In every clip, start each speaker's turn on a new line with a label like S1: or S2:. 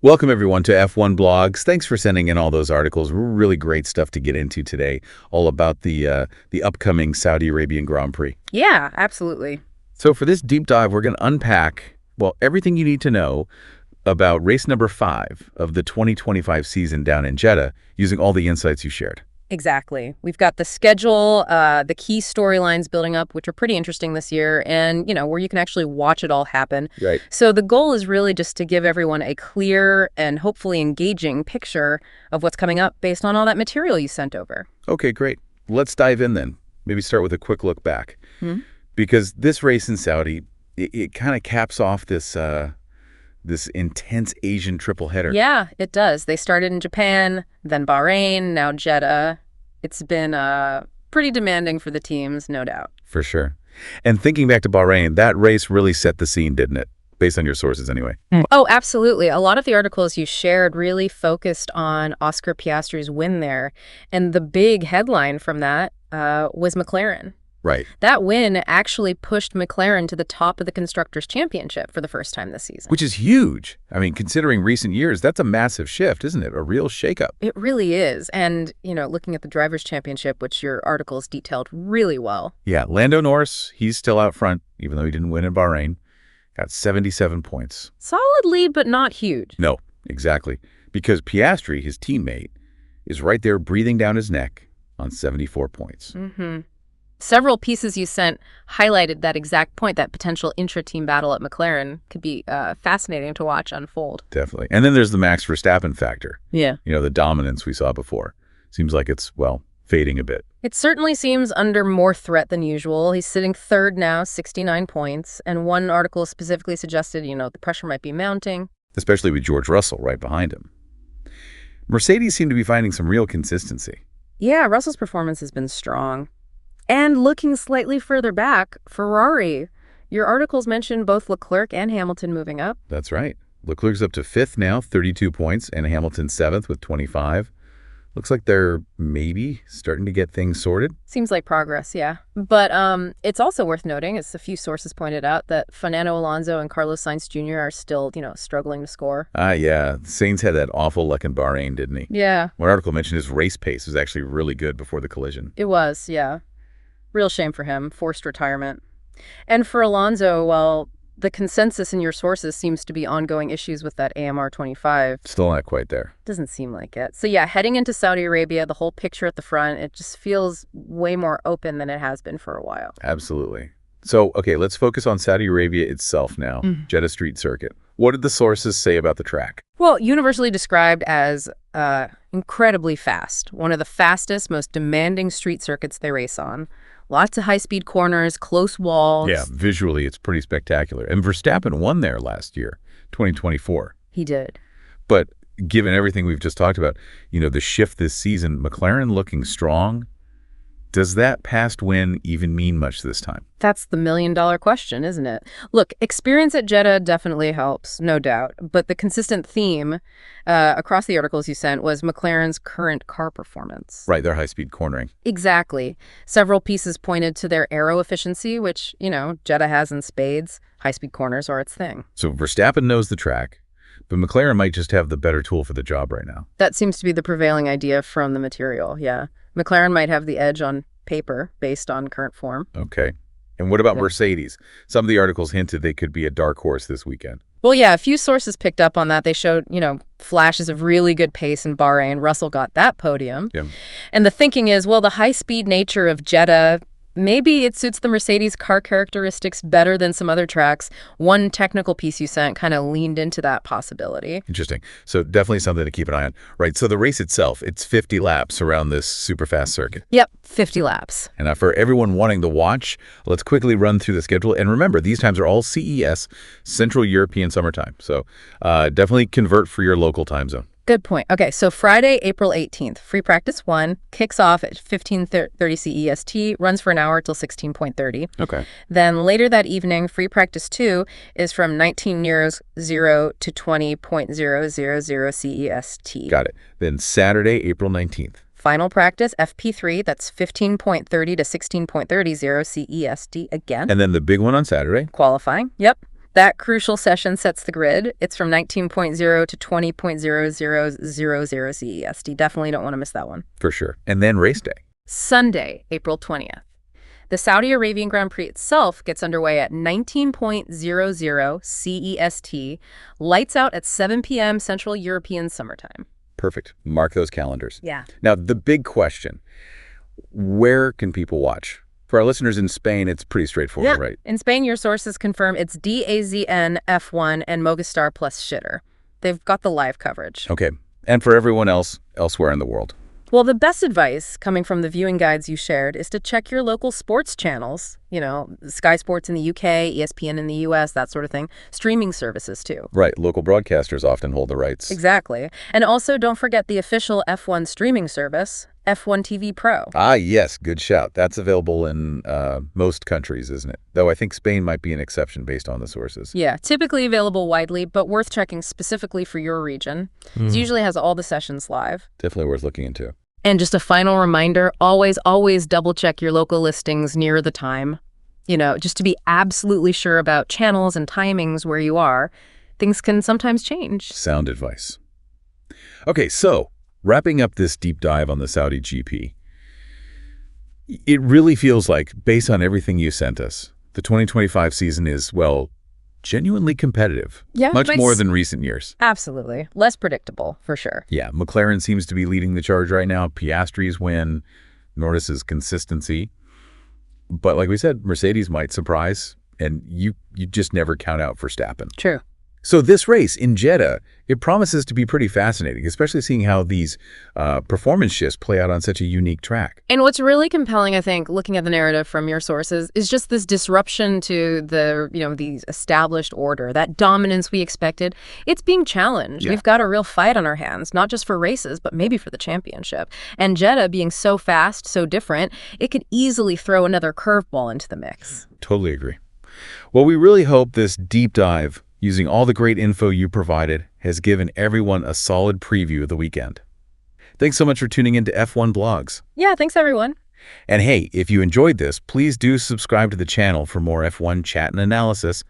S1: Welcome, everyone, to F1 Blogs. Thanks for sending in all those articles. Really great stuff to get into today, all about the upcoming Saudi Arabian Grand Prix.
S2: Yeah, absolutely.
S1: So for this deep dive, we're going to unpack, well, everything you need to know about race number 5 of the 2025 season down in Jeddah, using all the insights you shared.
S2: Exactly. We've got the schedule, the key storylines building up, which are pretty interesting this year, and, where you can actually watch it all happen.
S1: Right.
S2: So the goal is really just to give everyone a clear and hopefully engaging picture of what's coming up based on all that material you sent over.
S1: Okay, great. Let's dive in then. Maybe start with a quick look back. Because this race in Saudi, it kind of caps off this intense Asian triple header.
S2: Yeah, it does. They started in Japan, then Bahrain, now Jeddah. It's been pretty demanding for the teams, no doubt.
S1: For sure. And thinking back to Bahrain, that race really set the scene, didn't it? Based on your sources anyway.
S2: Oh, absolutely. A lot of the articles you shared really focused on Oscar Piastri's win there. And the big headline from that was McLaren.
S1: Right.
S2: That win actually pushed McLaren to the top of the Constructors' Championship for the first time this season.
S1: Which is huge. I mean, considering recent years, that's a massive shift, isn't it? A real shakeup.
S2: It really is. And, looking at the Drivers' Championship, which your articles detailed really well.
S1: Yeah, Lando Norris, he's still out front, even though he didn't win in Bahrain. Got 77 points.
S2: Solid lead, but not huge.
S1: No, exactly. Because Piastri, his teammate, is right there breathing down his neck on 74 points.
S2: Several pieces you sent highlighted that exact point, that potential intra-team battle at McLaren could be fascinating to watch unfold.
S1: Definitely. And then there's the Max Verstappen factor.
S2: Yeah.
S1: The dominance we saw before. Seems like it's, fading a bit.
S2: It certainly seems under more threat than usual. He's sitting third now, 69 points. And one article specifically suggested, the pressure might be mounting.
S1: Especially with George Russell right behind him. Mercedes seem to be finding some real consistency.
S2: Yeah, Russell's performance has been strong. And looking slightly further back, Ferrari. Your articles mentioned both Leclerc and Hamilton moving up.
S1: That's right. Leclerc's up to 5th now, 32 points, and Hamilton 7th with 25. Looks like they're maybe starting to get things sorted.
S2: Seems like progress, yeah. But it's also worth noting, as a few sources pointed out, that Fernando Alonso and Carlos Sainz Jr. are still, struggling to score.
S1: Yeah. Sainz had that awful luck in Bahrain, didn't he?
S2: Yeah.
S1: One article mentioned his race pace was actually really good before the collision.
S2: It was, yeah. Real shame for him, forced retirement. And for Alonso, well, the consensus in your sources seems to be ongoing issues with that AMR 25.
S1: Still not quite there.
S2: Doesn't seem like it. So yeah, heading into Saudi Arabia, the whole picture at the front, it just feels way more open than it has been for a while.
S1: Absolutely. So, okay, let's focus on Saudi Arabia itself now, Jeddah Street Circuit. What did the sources say about the track?
S2: Well, universally described as incredibly fast. One of the fastest, most demanding street circuits they race on. Lots of high-speed corners, close walls.
S1: Yeah, visually it's pretty spectacular. And Verstappen won there last year, 2024.
S2: He did.
S1: But given everything we've just talked about, the shift this season, McLaren looking strong, does that past win even mean much this time?
S2: That's the million-dollar question, isn't it? Look, experience at Jeddah definitely helps, no doubt. But the consistent theme across the articles you sent was McLaren's current car performance.
S1: Right, their high-speed cornering.
S2: Exactly. Several pieces pointed to their aero efficiency, which, Jeddah has in spades. High-speed corners are its thing.
S1: So Verstappen knows the track, but McLaren might just have the better tool for the job right now.
S2: That seems to be the prevailing idea from the material, yeah. McLaren might have the edge on paper based on current form.
S1: Okay. And what about Mercedes? Some of the articles hinted they could be a dark horse this weekend.
S2: Well, yeah, a few sources picked up on that. They showed, flashes of really good pace in Bahrain. Russell got that podium.
S1: Yeah.
S2: And the thinking is, well, the high-speed nature of Jeddah, maybe it suits the Mercedes car characteristics better than some other tracks. One technical piece you sent kind of leaned into that possibility.
S1: Interesting. So definitely something to keep an eye on. Right. So the race itself, it's 50 laps around this super fast circuit.
S2: Yep, 50 laps.
S1: And for everyone wanting to watch, let's quickly run through the schedule. And remember, these times are all CES, Central European Summertime. So definitely convert for your local time zone.
S2: Good point. Okay, so Friday, April 18th, free practice 1 kicks off at 15:30 CEST, runs for an hour till 16:30.
S1: Okay.
S2: Then later that evening, free practice 2 is from 19:00 to 20:00 CEST.
S1: Got it. Then Saturday, April 19th.
S2: Final practice, FP3, that's 15:30 to 16:30 CEST again.
S1: And then the big one on Saturday.
S2: Qualifying, yep. That crucial session sets the grid. It's from 19.0 to 20.0000 CEST. Definitely don't want to miss that one.
S1: For sure. And then race day.
S2: Sunday, April 20th. The Saudi Arabian Grand Prix itself gets underway at 19.00 CEST, lights out at 7 p.m. Central European Summertime.
S1: Perfect. Mark those calendars.
S2: Yeah.
S1: Now, the big question, where can people watch? For our listeners in Spain, it's pretty straightforward, right?
S2: In Spain, your sources confirm it's DAZN, F1, and Movistar plus Shitter. They've got the live coverage.
S1: Okay. And for everyone else, elsewhere in the world?
S2: Well, the best advice coming from the viewing guides you shared is to check your local sports channels, you know, Sky Sports in the UK, ESPN in the US, that sort of thing. Streaming services, too.
S1: Right. Local broadcasters often hold the rights.
S2: Exactly. And also don't forget the official F1 streaming service, F1 TV Pro.
S1: Ah, yes. Good shout. That's available in most countries, isn't it? Though I think Spain might be an exception based on the sources.
S2: Yeah, typically available widely, but worth checking specifically for your region. It usually has all the sessions live.
S1: Definitely worth looking into.
S2: And just a final reminder, always double check your local listings near the time. You know, just to be absolutely sure about channels and timings where you are. Things can sometimes change.
S1: Sound advice. Okay, so wrapping up this deep dive on the Saudi GP, it really feels like, based on everything you sent us, the 2025 season is, well, genuinely competitive.
S2: Yeah.
S1: Much more than recent years.
S2: Absolutely. Less predictable, for sure.
S1: Yeah, McLaren seems to be leading the charge right now. Piastri's win, Norris's consistency. But like we said, Mercedes might surprise, and you just never count out Verstappen.
S2: True.
S1: So this race in Jeddah, it promises to be pretty fascinating, especially seeing how these performance shifts play out on such a unique track.
S2: And what's really compelling, I think, looking at the narrative from your sources, is just this disruption to the established order, that dominance we expected. It's being challenged.
S1: Yeah.
S2: We've got a real fight on our hands, not just for races, but maybe for the championship. And Jeddah being so fast, so different, it could easily throw another curveball into the mix.
S1: Totally agree. Well, we really hope this deep dive, using all the great info you provided, has given everyone a solid preview of the weekend. Thanks so much for tuning in to F1 Blogs.
S2: Yeah, thanks, everyone.
S1: And hey, if you enjoyed this, please do subscribe to the channel for more F1 chat and analysis.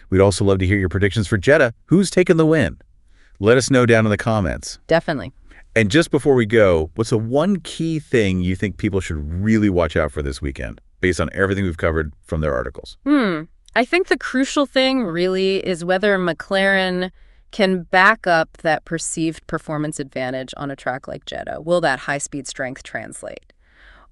S1: We'd also love to hear your predictions for Jeddah. Who's taking the win? Let us know down in the comments.
S2: Definitely.
S1: And just before we go, what's the one key thing you think people should really watch out for this weekend, based on everything we've covered from their articles?
S2: I think the crucial thing really is whether McLaren can back up that perceived performance advantage on a track like Jeddah. Will that high-speed strength translate?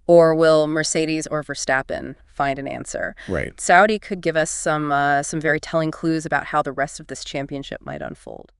S2: Or will Mercedes or Verstappen find an answer?
S1: Right.
S2: Saudi could give us some very telling clues about how the rest of this championship might unfold.